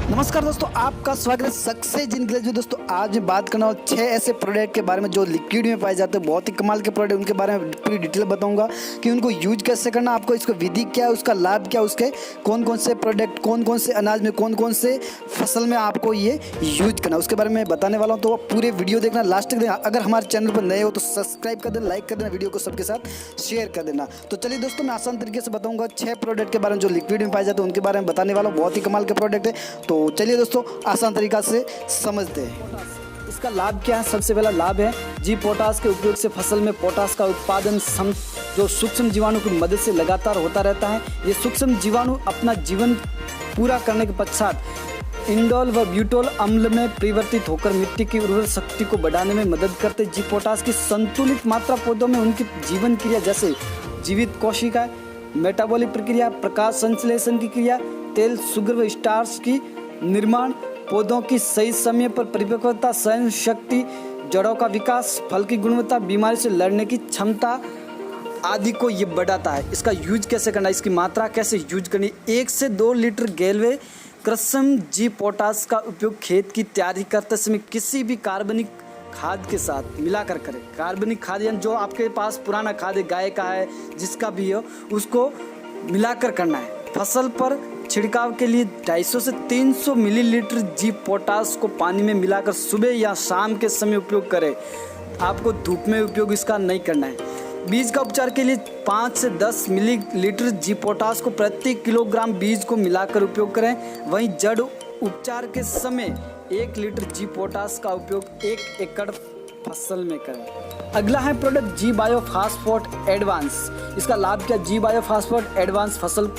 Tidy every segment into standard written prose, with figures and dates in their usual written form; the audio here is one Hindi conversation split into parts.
नमस्कार दोस्तों, आपका स्वागत है सक्सेस इन ग्लेज में। दोस्तों आज मैं बात करना हूँ 6 ऐसे प्रोडक्ट के बारे में जो लिक्विड में पाए जाते हैं, बहुत ही कमाल के प्रोडक्ट। उनके बारे में पूरी डिटेल बताऊंगा कि उनको यूज कैसे करना, आपको इसका विधि क्या है, उसका लाभ क्या है, उसके कौन कौन से प्रोडक्ट, कौन कौन से अनाज में, कौन कौन से फसल में आपको ये यूज करना, उसके बारे में बताने वाला हूँ। तो पूरे वीडियो देखना लास्ट तक देना। अगर हमारे चैनल पर नए हो तो सब्सक्राइब कर देना, लाइक कर देना, वीडियो को सबके साथ शेयर कर देना। तो चलिए दोस्तों, मैं आसान तरीके से बताऊँगा 6 प्रोडक्ट के बारे में जो लिक्विड में पाए जाते हैं, उनके बारे में बताने वाला हूँ। बहुत ही कमाल के प्रोडक्ट है। तो चलिए दोस्तों आसान तरीका से समझते हैं। इसका लाभ क्या है? सबसे पहला लाभ है जी पोटास के उपयोग से फसल में पोटास का उत्पादन जो सूक्ष्म जीवाणु की मदद से लगातार होता रहता है। ये सूक्ष्म जीवाणु अपना जीवन पूरा करने के पश्चात इंडोल व ब्यूटोल अम्ल में परिवर्तित होकर मिट्टी की उर्वरक शक्ति को बढ़ाने में मदद करते। जी पोटास की संतुलित मात्रा पौधों में उनकी जीवन क्रिया जैसे जीवित कोशिका, मेटाबॉलिक प्रक्रिया, प्रकाश संश्लेषण की क्रिया, तेल, शुगर व स्टार्च की निर्माण, पौधों की सही समय पर परिपक्वता, सहन शक्ति, जड़ों का विकास, फल की गुणवत्ता, बीमारी से लड़ने की क्षमता आदि को ये बढ़ाता है। इसका यूज कैसे करना, इसकी मात्रा कैसे यूज करनी? 1 से 2 लीटर गैल्वे कृत्रिम जी पोटास का उपयोग खेत की तैयारी करते समय किसी भी कार्बनिक खाद के साथ मिलाकर करें। कार्बनिक खाद यानी जो आपके पास पुराना खाद है, गाय का है, जिसका भी हो, उसको मिलाकर करना है। फसल पर छिड़काव के लिए 250 से 300 मिलीलीटर जी पोटास को पानी में मिलाकर सुबह या शाम के समय उपयोग करें। आपको धूप में उपयोग इसका नहीं करना है। बीज का उपचार के लिए 5 से 10 मिलीलीटर जी पोटास को प्रति किलोग्राम बीज को मिलाकर उपयोग करें। वहीं जड़ उपचार के समय 1 लीटर जी पोटास का उपयोग 1 एकड़ फसल में करें। अगला है प्रोडक्ट जी बायोफॉस्फेट एडवांस। इसका लाभ क्या? जी बायोफॉस्फेट एडवांस फसल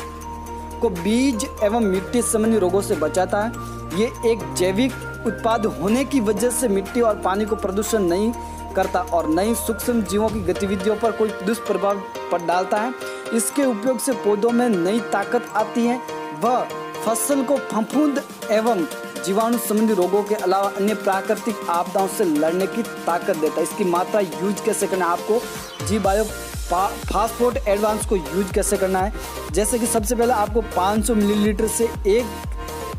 को बीज एवं मिट्टी संबंधी रोगों से बचाता है। ये एक जैविक उत्पाद होने की वजह से मिट्टी और पानी को प्रदूषण नहीं करता और नई सूक्ष्म जीवों की गतिविधियों पर कोई दुष्प्रभाव डालता है। इसके उपयोग से पौधों में नई ताकत आती है। वह फसल को फफूंद एवं जीवाणु संबंधी रोगों के अलावा अन्य प्राकृतिक आपदाओं से लड़ने की ताकत देता है। इसकी मात्रा यूज कैसे करना है? आपको जी बायोफॉस्फेट एडवांस को यूज कैसे करना है? जैसे कि सबसे पहले आपको 500 मिलीलीटर से 1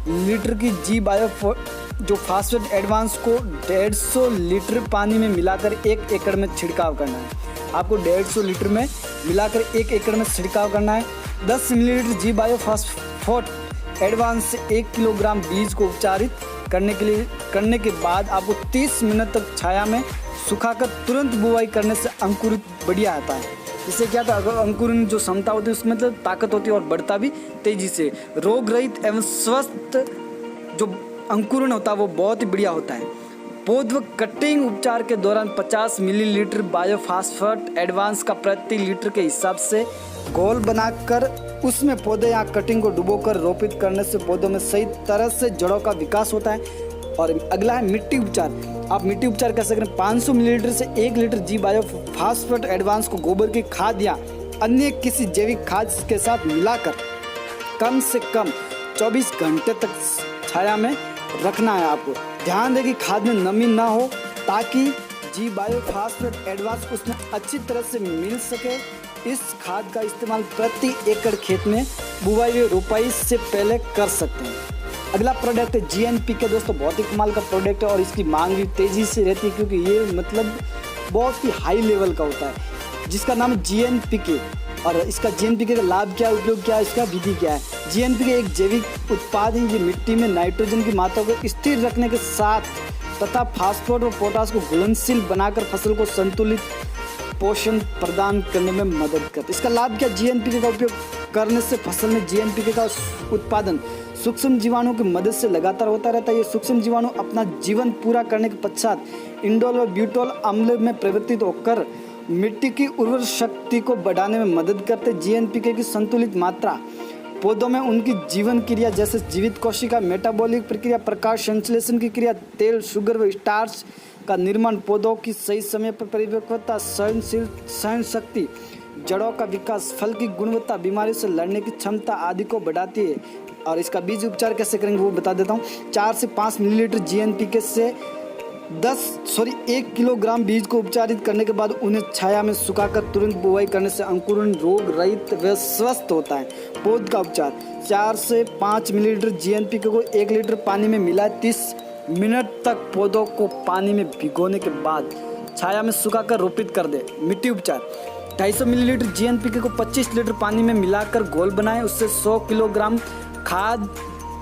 लीटर की जी बायोफॉस्फेट एडवांस को 150 लीटर पानी में मिलाकर 1 एकड़ में छिड़काव करना है। आपको 150 लीटर में मिलाकर 1 एकड़ में छिड़काव करना है। 10 मिलीलीटर जी बायोफॉस्फेट एडवांस से 1 किलोग्राम बीज को उपचारित करने के बाद आपको 30 मिनट तक छाया में सुखाकर तुरंत बुवाई करने से अंकुरित बढ़िया आता है। इससे क्या था, अगर अंकुरण जो क्षमता होती है उसमें मतलब ताकत होती है और बढ़ता भी तेजी से। रोग रहित एवं स्वस्थ जो अंकुरण होता है वो बहुत ही बढ़िया होता है। पौध कटिंग उपचार के दौरान 50 मिलीलीटर बायोफॉस्फेट एडवांस का प्रति लीटर के हिसाब से घोल बनाकर उसमें पौधे या कटिंग को डुबोकर रोपित करने से पौधों में सही तरह से जड़ों का विकास होता है। और अगला है मिट्टी उपचार। आप मिट्टी उपचार कैसे करें? 500 मिलीलीटर से 1 लीटर जी बायोफॉस्फेट एडवांस को गोबर की खाद या अन्य किसी जैविक खाद के साथ मिलाकर कम से कम 24 घंटे तक छाया में रखना है। आपको ध्यान दें कि खाद में नमी ना हो ताकि जी बायोफॉस्फेट एडवांस उसमें अच्छी तरह से मिल सके। इस खाद का इस्तेमाल प्रति एकड़ खेत में बुवाई व रोपाई से पहले कर सकते हैं। अगला प्रोडक्ट है GNPK। दोस्तों बहुत ही कमाल का प्रोडक्ट है और इसकी मांग भी तेज़ी से रहती है क्योंकि ये मतलब बहुत ही हाई लेवल का होता है, जिसका नाम है GNPK। और इसका GNPK का लाभ क्या, उपयोग क्या है, इसका विधि क्या है? GNPK एक जैविक उत्पाद है। ये मिट्टी में नाइट्रोजन की मात्रा को स्थिर रखने के साथ तथा फास्फोरस और पोटास को घुलनशील बनाकर फसल को संतुलित पोषण प्रदान करने में मदद करता है। इसका लाभ क्या? GNPK का उपयोग करने से फसल में GNPK का उत्पादन सूक्ष्म जीवाणु की मदद से लगातार होता रहता है। ये सूक्ष्म जीवाणु अपना जीवन पूरा करने के पश्चात इंडोल व ब्यूटोल अम्ल में परिवर्तित होकर मिट्टी की उर्वरक शक्ति को बढ़ाने में मदद करते। GNPK की संतुलित मात्रा पौधों में उनकी जीवन क्रिया जैसे जीवित कोशिका, मेटाबॉलिक प्रक्रिया, प्रकाश संश्लेषण की क्रिया, तेल, शुगर व स्टार्च का निर्माण, पौधों की सही समय पर परिपक्वता, सहन शक्ति, जड़ों का विकास, फल की गुणवत्ता, बीमारी से लड़ने की क्षमता आदि को बढ़ाती है। और इसका बीज उपचार कैसे करेंगे वो बता देता हूँ। 4 से 5 मिलीलीटर GNPK से 1 किलोग्राम बीज को उपचारित करने के बाद उन्हें छाया में सुखाकर तुरंत बुआई करने से अंकुरण रोग रहित व स्वस्थ होता है। पौध का उपचार 4 से 5 मिलीलीटर GNPK को 1 लीटर पानी में मिलाए 30 मिनट तक पौधों को पानी में भिगोने के बाद छाया में सुखाकर रोपित कर दे। मिट्टी उपचार 250 मिलीलीटर GNPK को 25 लीटर पानी में मिलाकर घोल बनाएं। उससे 100 किलोग्राम खाद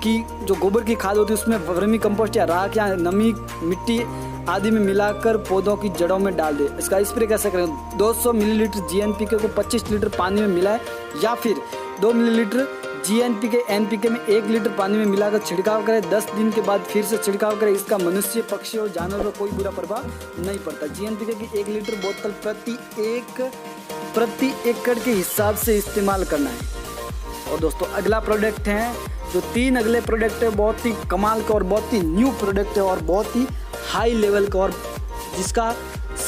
की जो गोबर की खाद होती है उसमें वर्मी कंपोस्ट या राख या नमी मिट्टी आदि में मिलाकर पौधों की जड़ों में डाल दे। इसका स्प्रे कैसे करें? 200 मिलीलीटर GNPK को 25 लीटर पानी में मिलाएं या फिर 2 मिलीलीटर GNPK NPK में 1 लीटर पानी में मिलाकर छिड़काव करें। 10 दिन के बाद फिर से छिड़काव करें। इसका मनुष्य, पक्षी और जानवरों पर कोई बुरा प्रभाव नहीं पड़ता। GNPK की 1 लीटर बोतल प्रति एकड़ के हिसाब से इस्तेमाल करना है। और दोस्तों अगला प्रोडक्ट है, जो 3 अगले प्रोडक्ट है बहुत ही कमाल का और बहुत ही न्यू प्रोडक्ट है और बहुत ही हाई लेवल का, और जिसका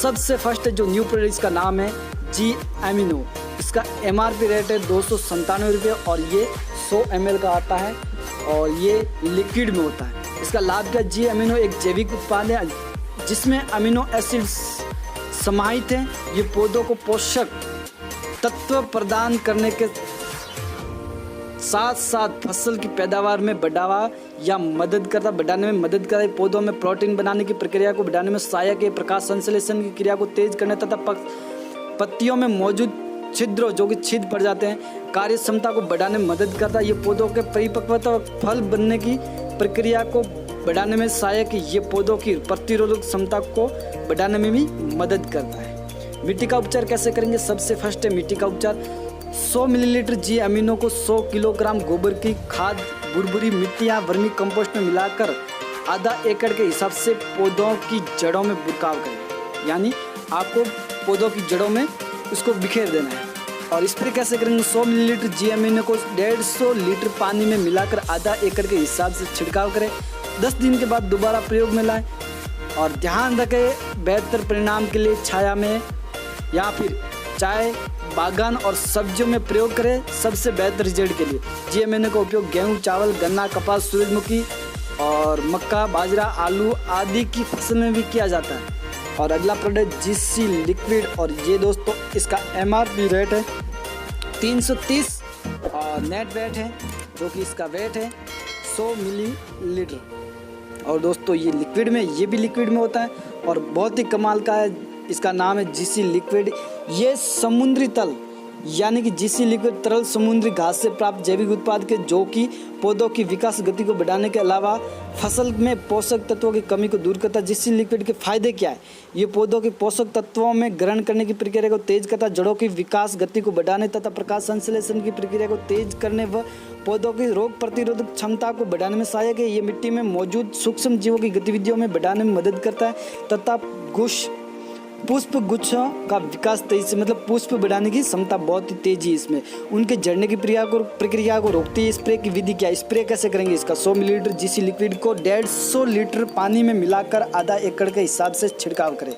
सबसे फर्स्ट है जो न्यू प्रोडक्ट, इसका नाम है जी एमिनो। इसका MRP रेट है 297 रुपये और ये 100 ml का आता है और ये लिक्विड में होता है। इसका लाभ क्या? जी एमिनो एक जैविक उत्पाद है जिसमें अमीनो एसिड्स समाहित हैं। ये पौधों को पोषक तत्व प्रदान करने के साथ साथ फसल की पैदावार में बढ़ाने में मदद करता है। पौधों में प्रोटीन बनाने की प्रक्रिया को बढ़ाने में सहायक है। प्रकाश संश्लेषण की क्रिया को तेज करने तथा पत्तियों में मौजूद छिद्रों जो कि छिद पड़ जाते हैं कार्य क्षमता को बढ़ाने में मदद करता है। ये पौधों के परिपक्वता व फल बनने की प्रक्रिया को बढ़ाने में सहायक है। ये पौधों की प्रतिरोधक क्षमता को बढ़ाने में भी मदद करता है। मिट्टी का उपचार कैसे करेंगे? सबसे फर्स्ट है मिट्टी का उपचार 100 मिलीलीटर जी एमिनो को 100 किलोग्राम गोबर की खाद बुरबुरी मिट्टी या वर्मी कंपोस्ट में मिलाकर आधा एकड़ के हिसाब से पौधों की जड़ों में बुरकाव करें। यानी आपको पौधों की जड़ों में उसको बिखेर देना है। और स्प्रे कैसे करेंगे? 100 मिलीलीटर जी एमिनो को 150 लीटर पानी में मिलाकर आधा एकड़ के हिसाब से छिड़काव करें। 10 दिन के बाद दोबारा प्रयोग में लाएं और ध्यान रखें बेहतर परिणाम के लिए छाया में या फिर चाय बागान और सब्जियों में प्रयोग करें। सबसे बेहतर रिजल्ट के लिए जी एमिनो का उपयोग गेहूं, चावल, गन्ना, कपास, सूरजमुखी और मक्का, बाजरा, आलू आदि की फसल में भी किया जाता है। और अगला प्रोडक्ट GC लिक्विड, और ये दोस्तों इसका MRP रेट है 330 और नेट वेट है जो कि इसका वेट है 100 मिलीलीटर। और दोस्तों ये लिक्विड में, ये भी लिक्विड में होता है और बहुत ही कमाल का है। इसका नाम है GC लिक्विड। ये समुद्री तल यानी कि GC लिक्विड तरल समुद्री घास से प्राप्त जैविक उत्पाद के जो कि पौधों की विकास गति को बढ़ाने के अलावा फसल में पोषक तत्वों की कमी को दूर करता है। GC लिक्विड के फायदे क्या है? ये पौधों के पोषक तत्वों में ग्रहण करने की प्रक्रिया को तेज करता है, जड़ों की विकास गति को बढ़ाने तथा प्रकाश संश्लेषण की प्रक्रिया को तेज करने व पौधों की रोग प्रतिरोधक क्षमता को बढ़ाने में सहायक है। ये मिट्टी में मौजूद सूक्ष्म जीवों की गतिविधियों में बढ़ाने में मदद करता है तथा पुष्प गुच्छों का विकास तेजी से, मतलब पुष्प बढ़ाने की क्षमता बहुत ही तेजी इसमें, उनके झड़ने की प्रक्रिया को रोकती है। स्प्रे की विधि क्या है? स्प्रे कैसे करेंगे इसका? 100 मिलीलीटर GC लिक्विड को 150 लीटर पानी में मिलाकर आधा एकड़ के हिसाब से छिड़काव करें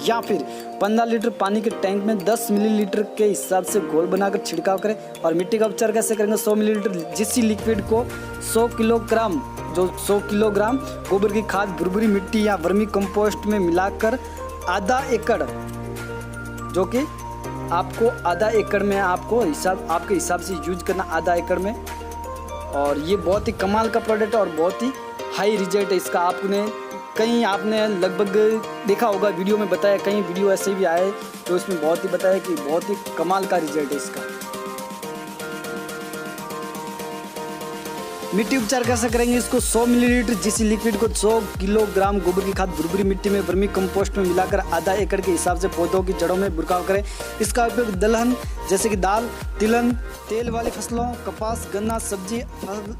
या फिर 15 लीटर पानी के टैंक में 10 मिलीलीटर के हिसाब से घोल बनाकर छिड़काव करें। और मिट्टी का उपचार कैसे करेंगे? 100 मिलीलीटर GC लिक्विड को 100 किलोग्राम गोबर की खाद बुरबुरी मिट्टी या वर्मी कंपोस्ट में मिलाकर आधा एकड़, जो कि आपको आधा एकड़ में आपके हिसाब से यूज करना आधा एकड़ में। और ये बहुत ही कमाल का प्रोडक्ट है और बहुत ही हाई रिजल्ट है इसका। आपने लगभग देखा होगा, वीडियो में बताया, कई वीडियो ऐसे भी आए तो इसमें बहुत ही बताया कि बहुत ही कमाल का रिजल्ट है इसका। मिट्टी उपचार कैसे करेंगे इसको? 100 मिलीलीटर GC लिक्विड को 100 किलोग्राम गोबर की खाद बुरबुरी मिट्टी में वर्मी कंपोस्ट में मिलाकर आधा एकड़ के हिसाब से पौधों की जड़ों में बुरकाव करें। इसका उपयोग दलहन जैसे कि दाल, तिलहन, तेल वाली फसलों, कपास, गन्ना, सब्जी,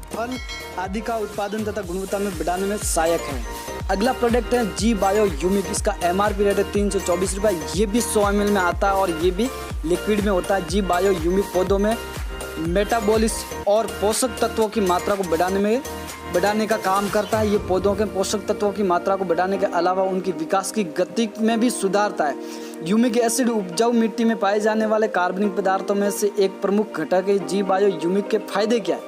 फल आदि का उत्पादन तथा गुणवत्ता में बढ़ाने में सहायक है। अगला प्रोडक्ट है जी बायो ह्यूमिक। इसका MRP रेट है 324 रुपये। ये भी 100 ml में आता है और ये भी लिक्विड में होता है। जी बायो ह्यूमिक पौधों में मेटाबॉलिज्म और पोषक तत्वों की मात्रा को बढ़ाने का काम करता है। ये पौधों के पोषक तत्वों की मात्रा को बढ़ाने के अलावा उनकी विकास की गति में भी सुधारता है। ह्यूमिक एसिड उपजाऊ मिट्टी में पाए जाने वाले कार्बनिक पदार्थों में से एक प्रमुख घटक है। जी बायो ह्यूमिक के फायदे क्या है?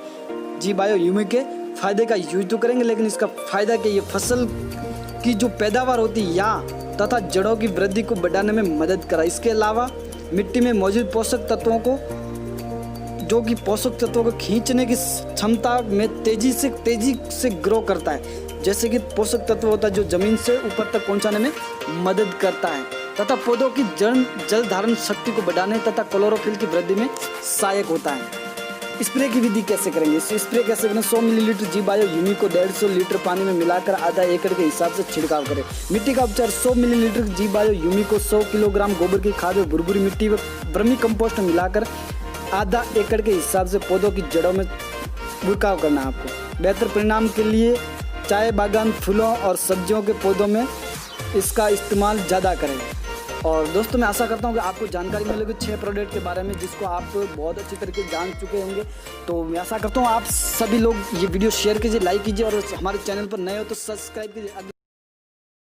जी बायो ह्यूमिक के फायदे का यूज तो करेंगे, लेकिन इसका फायदा क्या? ये फसल की जो पैदावार होती है या तथा जड़ों की वृद्धि को बढ़ाने में मदद करा। इसके अलावा मिट्टी में मौजूद पोषक तत्वों को जो कि पोषक तत्वों को खींचने की क्षमता में तेजी से ग्रो करता है। जैसे कि पोषक तत्व होता है जो जमीन से ऊपर तक पहुंचाने में मदद करता है तथा पौधों की जल धारण शक्ति को बढ़ाने तथा क्लोरोफिल की वृद्धि में सहायक होता है। स्प्रे की विधि कैसे करेंगे? स्प्रे कैसे करें? 100 मिलीलीटर जी-बायो ह्यूमी को 150 लीटर पानी में मिलाकर आधा एकड़ के हिसाब से छिड़काव करें। मिट्टी का उपचार 100 मिलीलीटर जी-बायो ह्यूमी को 100 किलोग्राम गोबर की खाद और भुरभुरी मिट्टी व वर्मी कंपोस्ट मिलाकर आधा एकड़ के हिसाब से पौधों की जड़ों में छिड़काव करना है आपको। बेहतर परिणाम के लिए चाय बागान, फूलों और सब्जियों के पौधों में इसका इस्तेमाल ज़्यादा करें। और दोस्तों मैं आशा करता हूँ कि आपको जानकारी मिलेगी 6 प्रोडक्ट के बारे में जिसको आप बहुत अच्छी तरीके से जान चुके होंगे। तो मैं आशा करता हूँ आप सभी लोग ये वीडियो शेयर कीजिए, लाइक कीजिए और हमारे चैनल पर नए हो तो सब्सक्राइब कीजिए।